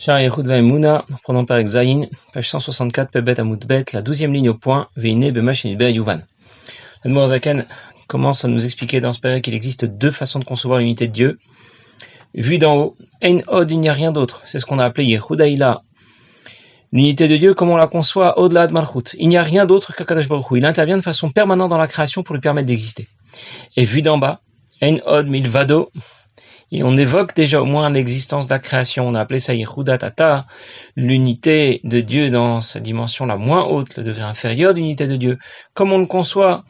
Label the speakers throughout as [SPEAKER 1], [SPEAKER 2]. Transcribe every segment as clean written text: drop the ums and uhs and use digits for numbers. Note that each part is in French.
[SPEAKER 1] Shar Yehud Vaemuna, prenons par Zayin, page 164, Pebet Amoudbet, la 12e ligne au point, Veine Bemachinidbe Yuvan. L'Admour Zaken commence à nous expliquer dans ce père qu'il existe deux façons de concevoir l'unité de Dieu. Vu d'en haut, Ein Od, il n'y a rien d'autre. C'est ce qu'on a appelé Yehudaïla. L'unité de Dieu, comme on la conçoit au-delà de Malchut. Il n'y a rien d'autre qu'Akadosh Baruch Hu. Il intervient de façon permanente dans la création pour lui permettre d'exister. Et vu d'en bas, Ein Od Milvado, et on évoque déjà au moins l'existence de la création. On a appelé ça Yehuda Tata, l'unité de Dieu dans sa dimension la moins haute, le degré inférieur d'unité de Dieu. Comme on le conçoit,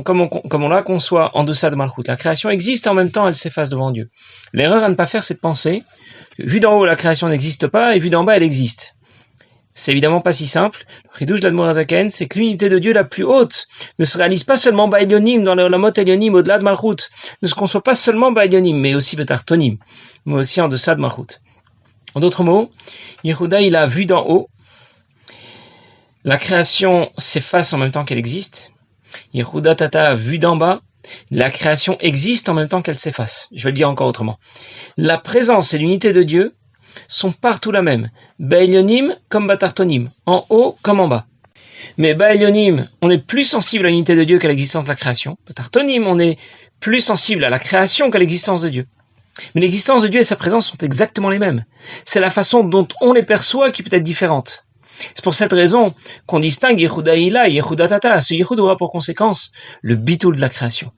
[SPEAKER 1] comme on la conçoit en deçà de Malchut. La création existe et en même temps elle s'efface devant Dieu. L'erreur à ne pas faire, c'est de penser, vu d'en haut la création n'existe pas et vu d'en bas elle existe. C'est évidemment pas si simple. Le chidouche de l'Admour Zaken, c'est que l'unité de Dieu la plus haute ne se réalise pas seulement Ba'elyonim, dans la mot Elyonim, au-delà de Malchut, ne se conçoit pas seulement Ba'elyonim, mais aussi Betartonim, mais aussi en deçà de Malchut. En d'autres mots, Yehuda, il a vu d'en haut, la création s'efface en même temps qu'elle existe. Yehuda Tata a vu d'en bas, la création existe en même temps qu'elle s'efface. Je vais le dire encore autrement. La présence et l'unité de Dieu sont partout la même. Ba'elyonim comme Batartonim, en haut comme en bas. Mais Ba'elyonim, on est plus sensible à l'unité de Dieu qu'à l'existence de la création. Batartonim, on est plus sensible à la création qu'à l'existence de Dieu. Mais l'existence de Dieu et sa présence sont exactement les mêmes. C'est la façon dont on les perçoit qui peut être différente. C'est pour cette raison qu'on distingue Yehudaïla et Yehuda Tata. Ce Yehud aura pour conséquence le bitoul de la création.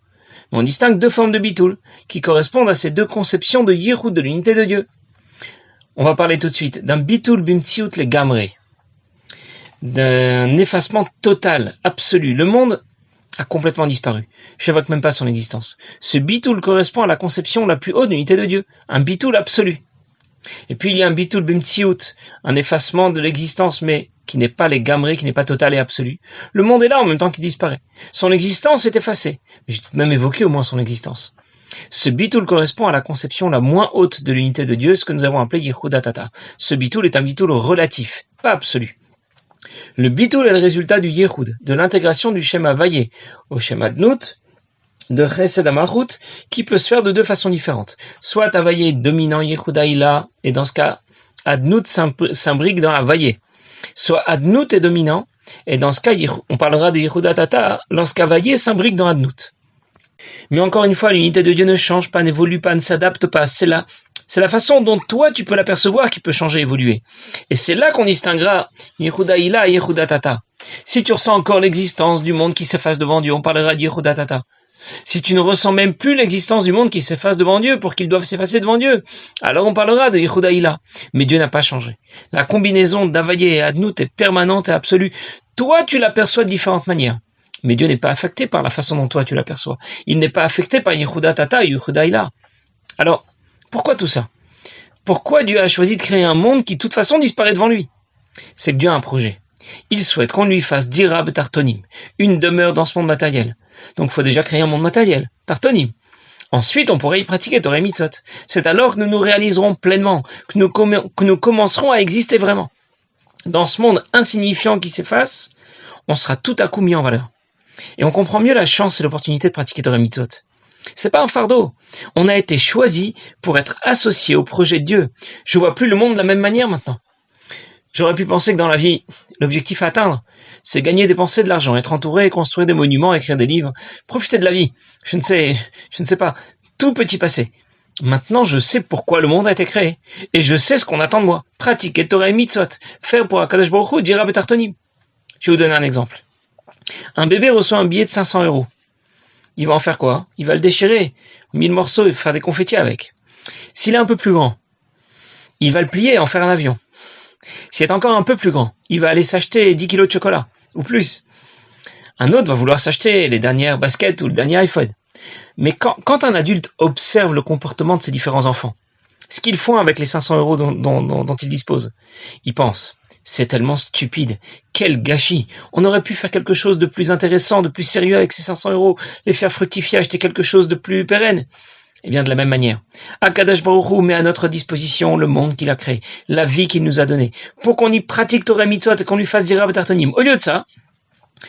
[SPEAKER 1] Mais on distingue deux formes de bitoul qui correspondent à ces deux conceptions de Yehud, de l'unité de Dieu. On va parler tout de suite d'un bitoul bimtsiout le gamré, d'un effacement total, absolu. Le monde a complètement disparu. Je n'évoque même pas son existence. Ce bitoul correspond à la conception la plus haute de l'unité de Dieu, un bitoul absolu. Et puis il y a un bitoul bimtsiout, un effacement de l'existence, mais qui n'est pas les gamré, qui n'est pas total et absolu. Le monde est là en même temps qu'il disparaît. Son existence est effacée. J'ai même évoqué au moins son existence. Ce bitoul correspond à la conception la moins haute de l'unité de Dieu, ce que nous avons appelé Yehuda Tata. Ce bitoul est un bitoul relatif, pas absolu. Le bitoul est le résultat du Yehud, de l'intégration du schéma Vaillé au schéma Dnout, de Chesed à Malchut, qui peut se faire de deux façons différentes. Soit à Vaillé dominant Yehudaïla, et dans ce cas, Adnout s'imbrique dans la Vaillé. Soit Adnout est dominant, et dans ce cas, on parlera de Yehuda Tata lorsqu'à Vaillé s'imbrique dans Adnout. Mais encore une fois, l'unité de Dieu ne change pas, n'évolue pas, ne s'adapte pas. C'est la façon dont toi tu peux l'apercevoir qui peut changer, évoluer. Et c'est là qu'on distinguera Yehudaïla et Yehuda Tata. Si tu ressens encore l'existence du monde qui s'efface devant Dieu, on parlera de Yehuda Tata. Si tu ne ressens même plus l'existence du monde qui s'efface devant Dieu pour qu'ils doivent s'effacer devant Dieu, alors on parlera de Yehudaïla. Mais Dieu n'a pas changé. La combinaison d'Availlé et Adnout est permanente et absolue. Toi, tu l'aperçois de différentes manières. Mais Dieu n'est pas affecté par la façon dont toi tu l'aperçois. Il n'est pas affecté par Yehuda Tata et Yehudaïla. Alors, pourquoi tout ça? Pourquoi Dieu a choisi de créer un monde qui de toute façon disparaît devant lui? C'est que Dieu a un projet. Il souhaite qu'on lui fasse dira betartonim, une demeure dans ce monde matériel. Donc il faut déjà créer un monde matériel, tartonim. Ensuite, on pourrait y pratiquer Torah et Mitzvot. C'est alors que nous nous réaliserons pleinement, que nous commencerons à exister vraiment. Dans ce monde insignifiant qui s'efface, on sera tout à coup mis en valeur. Et on comprend mieux la chance et l'opportunité de pratiquer Torah et Mitzvot. C'est pas un fardeau. On a été choisi pour être associé au projet de Dieu. Je vois plus le monde de la même manière maintenant. J'aurais pu penser que dans la vie, l'objectif à atteindre, c'est gagner, dépenser de l'argent, être entouré, construire des monuments, écrire des livres, profiter de la vie. Je ne sais pas. Tout peut y passer. Maintenant, je sais pourquoi le monde a été créé. Et je sais ce qu'on attend de moi. Pratiquer Torah et Mitzvot. Faire pour Akadosh Baruch Hu, dira betartonim. Je vais vous donner un exemple. Un bébé reçoit un billet de 500 €. Il va en faire quoi? Il va le déchirer en 1000 morceaux et faire des confettis avec. S'il est un peu plus grand, il va le plier et en faire un avion. S'il est encore un peu plus grand, il va aller s'acheter 10 kilos de chocolat, ou plus. Un autre va vouloir s'acheter les dernières baskets ou le dernier iPhone. Mais quand un adulte observe le comportement de ses différents enfants, ce qu'ils font avec les 500 € dont ils disposent, il pense: c'est tellement stupide, quel gâchis. On aurait pu faire quelque chose de plus intéressant, de plus sérieux avec ces 500 €, les faire fructifier, acheter quelque chose de plus pérenne. Et bien de la même manière, Akadosh Baruch Hu met à notre disposition le monde qu'il a créé, la vie qu'il nous a donnée, pour qu'on y pratique Torah et Mitzvot et qu'on lui fasse dira betartonim. Au lieu de ça,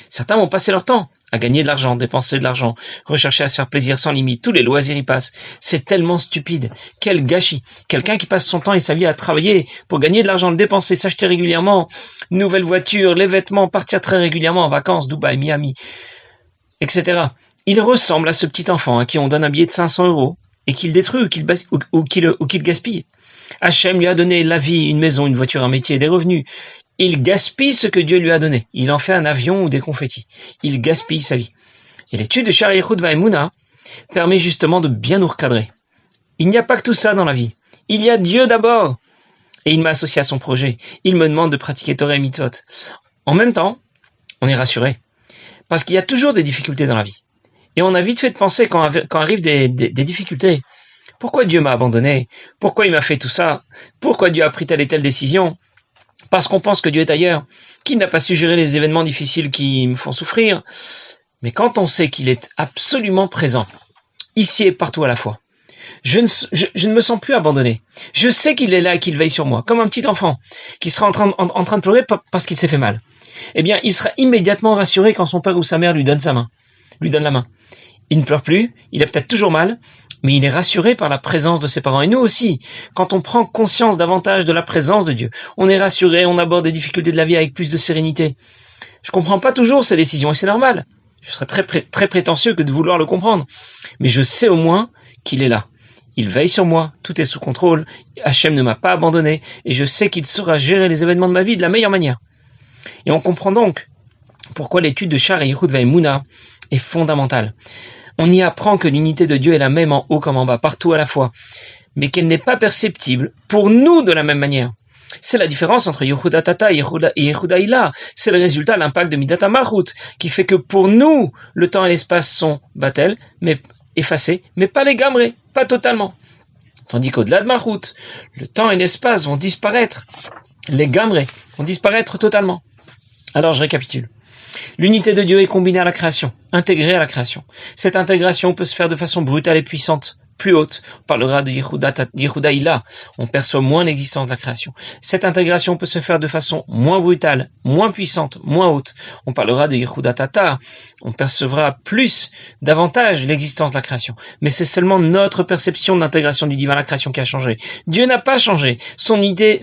[SPEAKER 1] certains vont passer leur temps à gagner de l'argent, dépenser de l'argent, rechercher à se faire plaisir sans limite, tous les loisirs y passent. C'est tellement stupide. Quel gâchis. Quelqu'un qui passe son temps et sa vie à travailler pour gagner de l'argent, le dépenser, s'acheter régulièrement, nouvelle voiture, les vêtements, partir très régulièrement en vacances, Dubaï, Miami, etc. Il ressemble à ce petit enfant à qui on donne un billet de 500 € et qu'il détruit ou qu'il gaspille. Hachem lui a donné la vie, une maison, une voiture, un métier, des revenus. Il gaspille ce que Dieu lui a donné. Il en fait un avion ou des confettis. Il gaspille sa vie. Et l'étude de Sha'ar Yichud Va'emuna permet justement de bien nous recadrer. Il n'y a pas que tout ça dans la vie. Il y a Dieu d'abord. Et il m'a associé à son projet. Il me demande de pratiquer Torah et Mitzvot. En même temps, on est rassuré. Parce qu'il y a toujours des difficultés dans la vie. Et on a vite fait de penser quand arrivent des difficultés. Pourquoi Dieu m'a abandonné? Pourquoi il m'a fait tout ça? Pourquoi Dieu a pris telle et telle décision? Parce qu'on pense que Dieu est ailleurs, qu'il n'a pas su gérer les événements difficiles qui me font souffrir. Mais quand on sait qu'il est absolument présent, ici et partout à la fois, je ne me sens plus abandonné. Je sais qu'il est là et qu'il veille sur moi, comme un petit enfant qui sera en train de pleurer parce qu'il s'est fait mal. Eh bien, il sera immédiatement rassuré quand son père ou sa mère lui donne la main. Il ne pleure plus, il a peut-être toujours mal, mais il est rassuré par la présence de ses parents. Et nous aussi, quand on prend conscience davantage de la présence de Dieu, on est rassuré, on aborde les difficultés de la vie avec plus de sérénité. Je comprends pas toujours ces décisions, et c'est normal. Je serais très prétentieux que de vouloir le comprendre. Mais je sais au moins qu'il est là. Il veille sur moi, tout est sous contrôle, Hachem ne m'a pas abandonné, et je sais qu'il saura gérer les événements de ma vie de la meilleure manière. Et on comprend donc pourquoi l'étude de Sha'ar Yichud Va'emuna est fondamentale. On y apprend que l'unité de Dieu est la même en haut comme en bas, partout à la fois, mais qu'elle n'est pas perceptible pour nous de la même manière. C'est la différence entre Yehuda Tata et Yehuda Ila. C'est le résultat, l'impact de Midata Malchut, qui fait que pour nous, le temps et l'espace sont batel, mais effacés, mais pas les gamrés, pas totalement. Tandis qu'au-delà de Malchut, le temps et l'espace vont disparaître, les gamrés vont disparaître totalement. Alors je récapitule. L'unité de Dieu est combinée à la création, intégrée à la création. Cette intégration peut se faire de façon brutale et puissante, plus haute. On parlera de Yehuda Ila, on perçoit moins l'existence de la création. Cette intégration peut se faire de façon moins brutale, moins puissante, moins haute. On parlera de Yehuda Tata, on percevra davantage l'existence de la création. Mais c'est seulement notre perception d'intégration du divin à la création qui a changé. Dieu n'a pas changé. Son unité,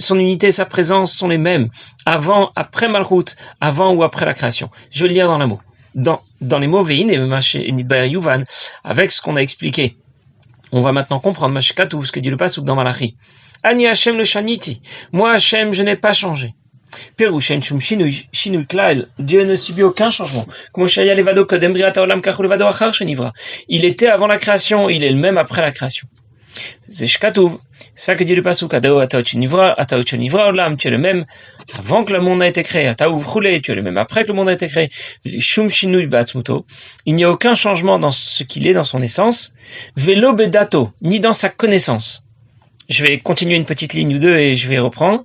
[SPEAKER 1] sa présence sont les mêmes. Avant, après Malchut, avant ou après la création. Je vais le lire dans les mots Ve'in et Nidbaer Yuvan, avec ce qu'on a expliqué. On va maintenant comprendre Mashkatu, ce que dit le pasuk dans Malachi. Ani Hashem le Shaniti. Moi, Hashem, je n'ai pas changé. Perushen Shum Shinui Klal. Dieu ne subit aucun changement. Il était avant la création, il est le même après la création. C'est ça que dit le pasuk. Tu es le même avant que le monde a été créé. Tu es le même après que le monde a été créé. Shum Shinui Batzmuto. Il n'y a aucun changement dans ce qu'il est, dans son essence. Velo Bedato, ni dans sa connaissance. Je vais continuer une petite ligne ou deux et je vais reprendre.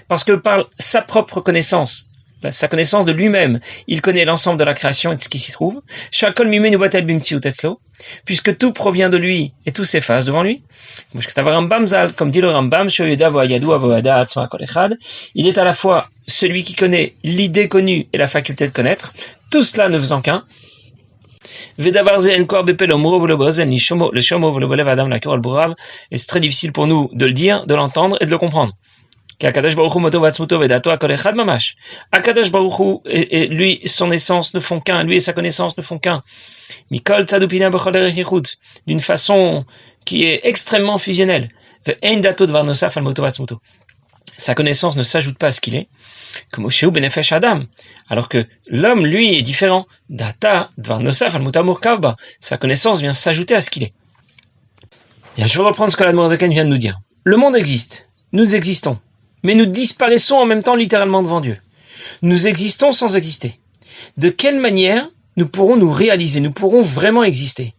[SPEAKER 1] Parce que par sa propre connaissance, sa connaissance de lui-même, il connaît l'ensemble de la création et de ce qui s'y trouve. Puisque tout provient de lui et tout s'efface devant lui. Comme dit le Rambam, il est à la fois celui qui connaît l'idée connue et la faculté de connaître, tout cela ne faisant qu'un. Et c'est très difficile pour nous de le dire, de l'entendre et de le comprendre. Akadosh Baruch Hu et lui, son essence ne font qu'un, lui et sa connaissance ne font qu'un. D'une façon qui est extrêmement fusionnelle. Sa connaissance ne s'ajoute pas à ce qu'il est, comme au Sheu Benefesh Adam, alors que l'homme, lui, est différent. Sa connaissance vient s'ajouter à ce qu'il est. Bien, je vais reprendre ce que l'Admor Zaken vient de nous dire. Le monde existe, nous existons, mais nous disparaissons en même temps littéralement devant Dieu. Nous existons sans exister. De quelle manière nous pourrons nous réaliser, nous pourrons vraiment exister,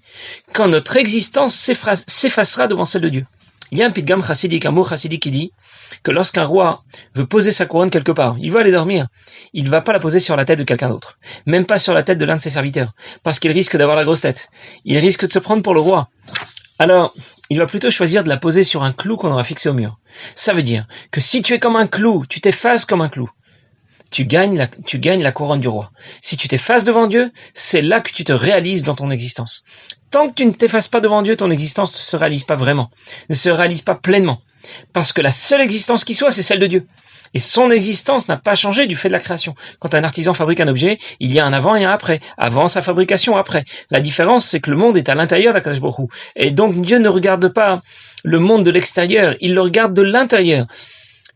[SPEAKER 1] quand notre existence s'effacera devant celle de Dieu? Il y a un pidgam chassidique, un mot chassidique qui dit que lorsqu'un roi veut poser sa couronne quelque part, il veut aller dormir, il ne va pas la poser sur la tête de quelqu'un d'autre, même pas sur la tête de l'un de ses serviteurs, parce qu'il risque d'avoir la grosse tête, il risque de se prendre pour le roi. Alors, il va plutôt choisir de la poser sur un clou qu'on aura fixé au mur. Ça veut dire que si tu es comme un clou, tu t'effaces comme un clou. tu gagnes la couronne du roi. Si tu t'effaces devant Dieu, c'est là que tu te réalises dans ton existence. Tant que tu ne t'effaces pas devant Dieu, ton existence ne se réalise pas vraiment, ne se réalise pas pleinement. Parce que la seule existence qui soit, c'est celle de Dieu. Et son existence n'a pas changé du fait de la création. Quand un artisan fabrique un objet, il y a un avant et un après. Avant sa fabrication, après. La différence, c'est que le monde est à l'intérieur d'Akadosh Baruch Hu. Et donc Dieu ne regarde pas le monde de l'extérieur, il le regarde de l'intérieur.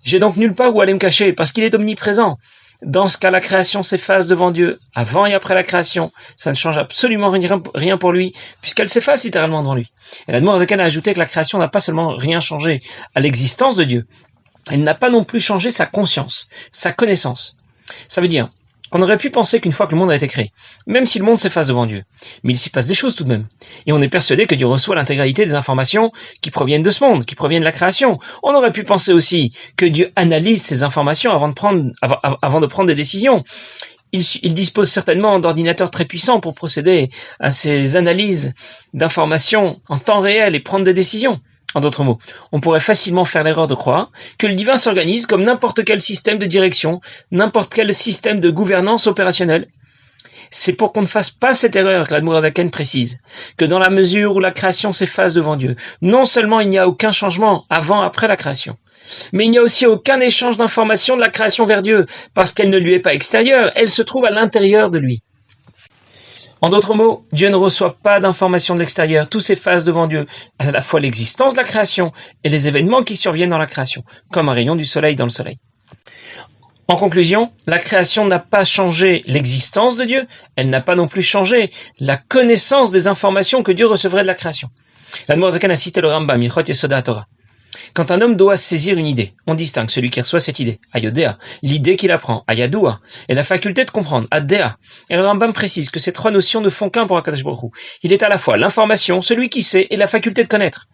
[SPEAKER 1] J'ai donc nulle part où aller me cacher, parce qu'il est omniprésent. Dans ce cas, la création s'efface devant Dieu, avant et après la création. Ça ne change absolument rien pour lui, puisqu'elle s'efface littéralement devant lui. Et l'Admor Zaken a ajouté que la création n'a pas seulement rien changé à l'existence de Dieu, elle n'a pas non plus changé sa conscience, sa connaissance. Ça veut dire qu'on aurait pu penser qu'une fois que le monde a été créé, même si le monde s'efface devant Dieu, mais il s'y passe des choses tout de même. Et on est persuadé que Dieu reçoit l'intégralité des informations qui proviennent de ce monde, qui proviennent de la création. On aurait pu penser aussi que Dieu analyse ces informations avant de prendre des décisions. Il dispose certainement d'ordinateurs très puissants pour procéder à ces analyses d'informations en temps réel et prendre des décisions. En d'autres mots, on pourrait facilement faire l'erreur de croire que le divin s'organise comme n'importe quel système de direction, n'importe quel système de gouvernance opérationnelle. C'est pour qu'on ne fasse pas cette erreur que l'Admor Zaken précise, que dans la mesure où la création s'efface devant Dieu, non seulement il n'y a aucun changement avant-après la création, mais il n'y a aussi aucun échange d'informations de la création vers Dieu, parce qu'elle ne lui est pas extérieure, elle se trouve à l'intérieur de lui. En d'autres mots, Dieu ne reçoit pas d'informations de l'extérieur, tout s'efface devant Dieu, à la fois l'existence de la création et les événements qui surviennent dans la création, comme un rayon du soleil dans le soleil. En conclusion, la création n'a pas changé l'existence de Dieu, elle n'a pas non plus changé la connaissance des informations que Dieu recevrait de la création. L'Admor Zaken a cité le Rambam, Ilchot Yesoda HaTorah. Quand un homme doit saisir une idée, on distingue celui qui reçoit cette idée, Ayodéa, l'idée qu'il apprend, Ayadoua, et la faculté de comprendre, Addéa. Et le Rambam précise que ces trois notions ne font qu'un pour Akadosh Baruch Hu. Il est à la fois l'information, celui qui sait, et la faculté de connaître.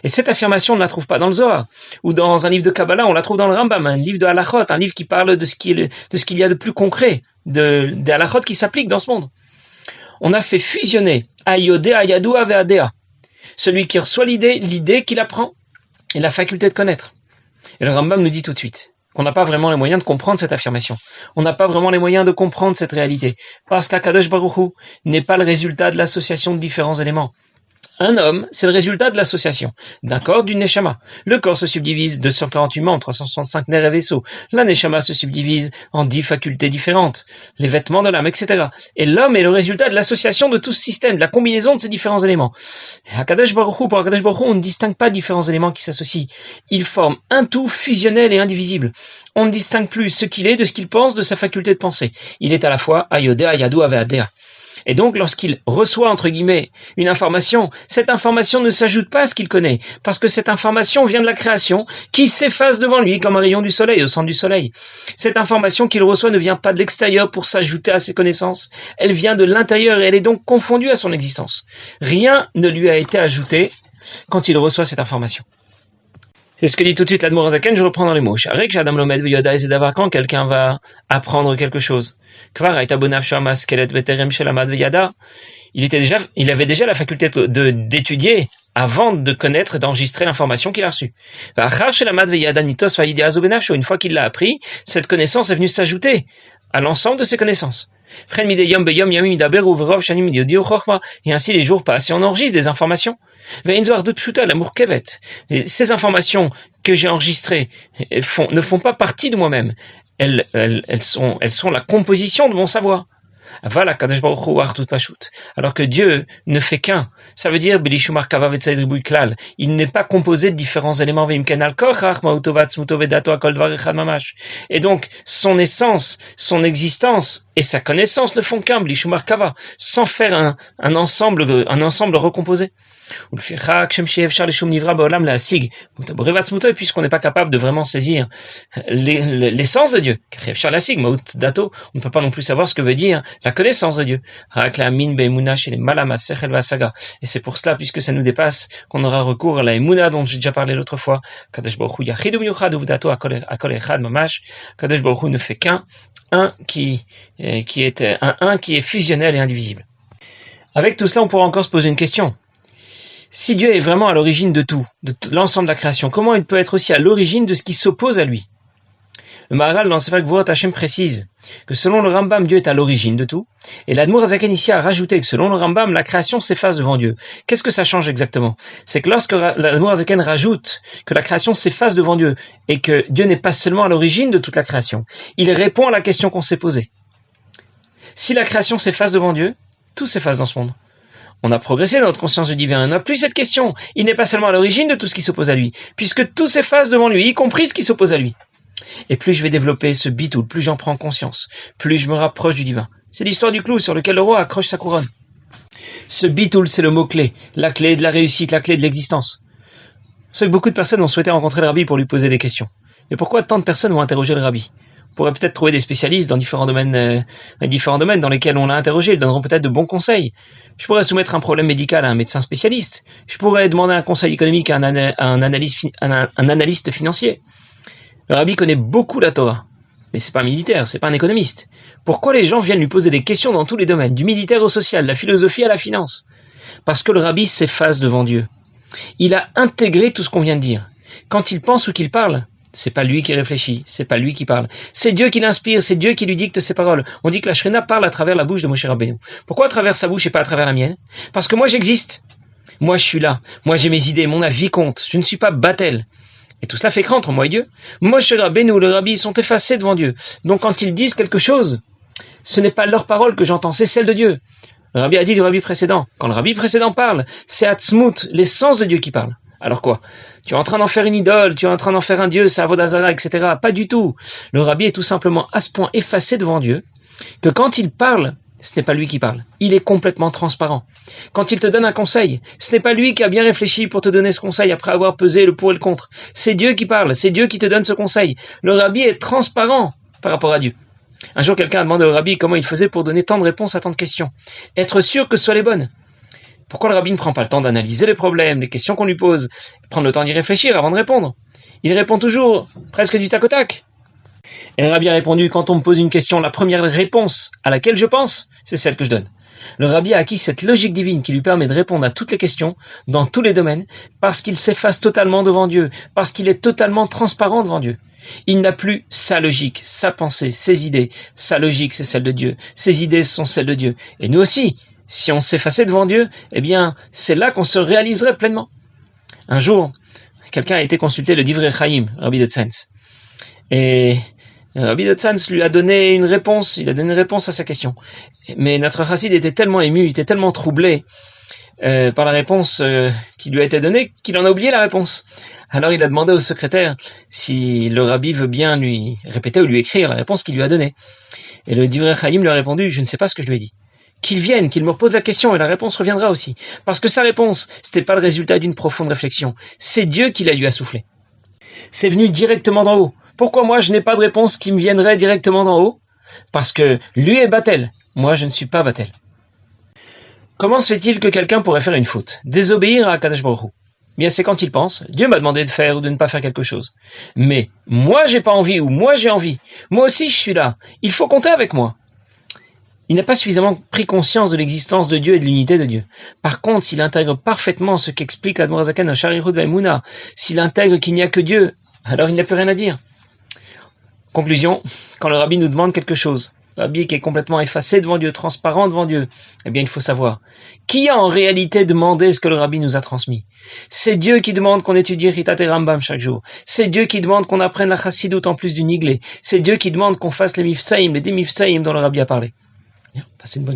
[SPEAKER 1] Et cette affirmation, on ne la trouve pas dans le Zohar, ou dans un livre de Kabbalah, on la trouve dans le Rambam, un livre de Halachot, un livre qui parle de ce qu'il y a de plus concret, des Halachot qui s'appliquent dans ce monde. On a fait fusionner Ayodéa, Ayadoua et Addéa. Celui qui reçoit l'idée qu'il apprend, et la faculté de connaître. Et le Rambam nous dit tout de suite qu'on n'a pas vraiment les moyens de comprendre cette affirmation. On n'a pas vraiment les moyens de comprendre cette réalité. Parce qu'Akadosh Baruch Hu n'est pas le résultat de l'association de différents éléments. Un homme, c'est le résultat de l'association d'un corps, d'une neshama. Le corps se subdivise de 248 membres, 365 nerfs et vaisseaux. La neshama se subdivise en 10 facultés différentes, les vêtements de l'âme, etc. Et l'homme est le résultat de l'association de tout ce système, de la combinaison de ces différents éléments. Et pour Akadosh Baruch Hu, on ne distingue pas différents éléments qui s'associent. Ils forment un tout fusionnel et indivisible. On ne distingue plus ce qu'il est de ce qu'il pense, de sa faculté de penser. Il est à la fois Ayodéa, Ayadoua, Addéa. Et donc, lorsqu'il reçoit, entre guillemets, une information, cette information ne s'ajoute pas à ce qu'il connaît, parce que cette information vient de la création, qui s'efface devant lui comme un rayon du soleil, au centre du soleil. Cette information qu'il reçoit ne vient pas de l'extérieur pour s'ajouter à ses connaissances, elle vient de l'intérieur et elle est donc confondue à son existence. Rien ne lui a été ajouté quand il reçoit cette information. C'est ce que dit tout de suite l'Admor Zaken, je reprends dans les mots. Quand quelqu'un va apprendre quelque chose. Il avait déjà la faculté d'étudier avant de connaître et d'enregistrer l'information qu'il a reçue. Une fois qu'il l'a appris, cette connaissance est venue s'ajouter à l'ensemble de ses connaissances. Et ainsi les jours passent et on enregistre des informations. Et ces informations que j'ai enregistrées ne font pas partie de moi-même. Elles sont la composition de mon savoir. Alors que Dieu ne fait qu'un. Ça veut dire, il n'est pas composé de différents éléments. Et donc, son essence, son existence et sa connaissance ne font qu'un, sans faire un ensemble recomposé. Puisqu'on n'est pas capable de vraiment saisir l'essence de Dieu. On ne peut pas non plus savoir ce que veut dire la connaissance de Dieu. Et c'est pour cela, puisque ça nous dépasse, qu'on aura recours à la Emouna dont j'ai déjà parlé l'autre fois. Kadosh Baruch Hu ne fait qu'un, un qui est fusionnel et indivisible. Avec tout cela, on pourra encore se poser une question. Si Dieu est vraiment à l'origine de tout, l'ensemble de la création, comment il peut être aussi à l'origine de ce qui s'oppose à lui? Le Maharal dans le Sefer Gvurot Hashem précise que selon le Rambam, Dieu est à l'origine de tout, et l'Admour HaZaken ici a rajouté que selon le Rambam, la création s'efface devant Dieu. Qu'est-ce que ça change exactement? C'est que lorsque l'Admour HaZaken rajoute que la création s'efface devant Dieu, et que Dieu n'est pas seulement à l'origine de toute la création, il répond à la question qu'on s'est posée. Si la création s'efface devant Dieu, tout s'efface dans ce monde. On a progressé dans notre conscience du divin, on n'a plus cette question. Il n'est pas seulement à l'origine de tout ce qui s'oppose à lui, puisque tout s'efface devant lui, y compris ce qui s'oppose à lui. Et plus je vais développer ce bitoul, plus j'en prends conscience, plus je me rapproche du divin. C'est l'histoire du clou sur lequel le roi accroche sa couronne. Ce bitoul, c'est le mot-clé, la clé de la réussite, la clé de l'existence. C'est que beaucoup de personnes ont souhaité rencontrer le rabbi pour lui poser des questions. Mais pourquoi tant de personnes vont interroger le rabbi? On pourrait peut-être trouver des spécialistes dans différents domaines dans lesquels on l'a interrogé, ils donneront peut-être de bons conseils. Je pourrais soumettre un problème médical à un médecin spécialiste. Je pourrais demander un conseil économique à un analyste financier. Le rabbi connaît beaucoup la Torah, mais c'est pas un militaire, c'est pas un économiste. Pourquoi les gens viennent lui poser des questions dans tous les domaines, du militaire au social, de la philosophie à la finance? Parce que le rabbi s'efface devant Dieu. Il a intégré tout ce qu'on vient de dire. Quand il pense ou qu'il parle, c'est pas lui qui réfléchit, c'est pas lui qui parle. C'est Dieu qui l'inspire, c'est Dieu qui lui dicte ses paroles. On dit que la Shrina parle à travers la bouche de Moshe Rabbeinu. Pourquoi à travers sa bouche et pas à travers la mienne? Parce que moi j'existe. Moi je suis là. Moi j'ai mes idées, mon avis compte. Je ne suis pas Batel. Et tout cela fait cran entre moi et Dieu. Moshe Rabbeinu, le rabbi, sont effacés devant Dieu. Donc quand ils disent quelque chose, ce n'est pas leur parole que j'entends, c'est celle de Dieu. Le rabbi a dit du rabbi précédent. Quand le rabbi précédent parle, c'est Atzmut, l'essence de Dieu qui parle. Alors quoi? Tu es en train d'en faire une idole, tu es en train d'en faire un dieu, c'est Avodazara, etc. Pas du tout. Le rabbi est tout simplement à ce point effacé devant Dieu que quand il parle, ce n'est pas lui qui parle. Il est complètement transparent. Quand il te donne un conseil, ce n'est pas lui qui a bien réfléchi pour te donner ce conseil après avoir pesé le pour et le contre. C'est Dieu qui parle, c'est Dieu qui te donne ce conseil. Le rabbi est transparent par rapport à Dieu. Un jour, quelqu'un a demandé au rabbi comment il faisait pour donner tant de réponses à tant de questions. Être sûr que ce soit les bonnes. Pourquoi le rabbi ne prend pas le temps d'analyser les problèmes, les questions qu'on lui pose, prendre le temps d'y réfléchir avant de répondre? Il répond toujours, presque du tac au tac. Et le rabbi a répondu, quand on me pose une question, la première réponse à laquelle je pense, c'est celle que je donne. Le rabbi a acquis cette logique divine qui lui permet de répondre à toutes les questions, dans tous les domaines, parce qu'il s'efface totalement devant Dieu, parce qu'il est totalement transparent devant Dieu. Il n'a plus sa logique, sa pensée, ses idées. Sa logique, c'est celle de Dieu. Ses idées sont celles de Dieu. Et nous aussi, si on s'effaçait devant Dieu, eh bien, c'est là qu'on se réaliserait pleinement. Un jour, quelqu'un a été consulter le Divrei Chaim, Rabbi de Tzentz. Et Rabbi de Tzentz lui a donné une réponse, il a donné une réponse à sa question. Mais notre chassid était tellement ému, il était tellement troublé par la réponse qui lui a été donnée qu'il en a oublié la réponse. Alors il a demandé au secrétaire si le rabbi veut bien lui répéter ou lui écrire la réponse qu'il lui a donnée. Et le Divrei Chaim lui a répondu, je ne sais pas ce que je lui ai dit. Qu'il vienne, qu'il me repose la question et la réponse reviendra aussi. Parce que sa réponse, c'était pas le résultat d'une profonde réflexion. C'est Dieu qui la lui a soufflé. C'est venu directement d'en haut. Pourquoi moi je n'ai pas de réponse qui me viendrait directement d'en haut? Parce que lui est Batel. Moi je ne suis pas Batel. Comment se fait-il que quelqu'un pourrait faire une faute? Désobéir à Akadosh Baruch Hu. Bien c'est quand il pense, Dieu m'a demandé de faire ou de ne pas faire quelque chose. Mais moi j'ai pas envie ou moi j'ai envie. Moi aussi je suis là. Il faut compter avec moi. Il n'a pas suffisamment pris conscience de l'existence de Dieu et de l'unité de Dieu. Par contre, s'il intègre parfaitement ce qu'explique l'Admor HaZaken dans Sharirut Vaimuna, s'il intègre qu'il n'y a que Dieu, alors il n'a plus rien à dire. Conclusion, quand le rabbi nous demande quelque chose, le rabbi qui est complètement effacé devant Dieu, transparent devant Dieu, eh bien il faut savoir, qui a en réalité demandé ce que le rabbi nous a transmis? C'est Dieu qui demande qu'on étudie Ritat et Rambam chaque jour. C'est Dieu qui demande qu'on apprenne la Chassidout en plus du Niglé. C'est Dieu qui demande qu'on fasse les Mifsaïm, les 10 Mifsaïm dont le rabbi a parlé. Passez une bonne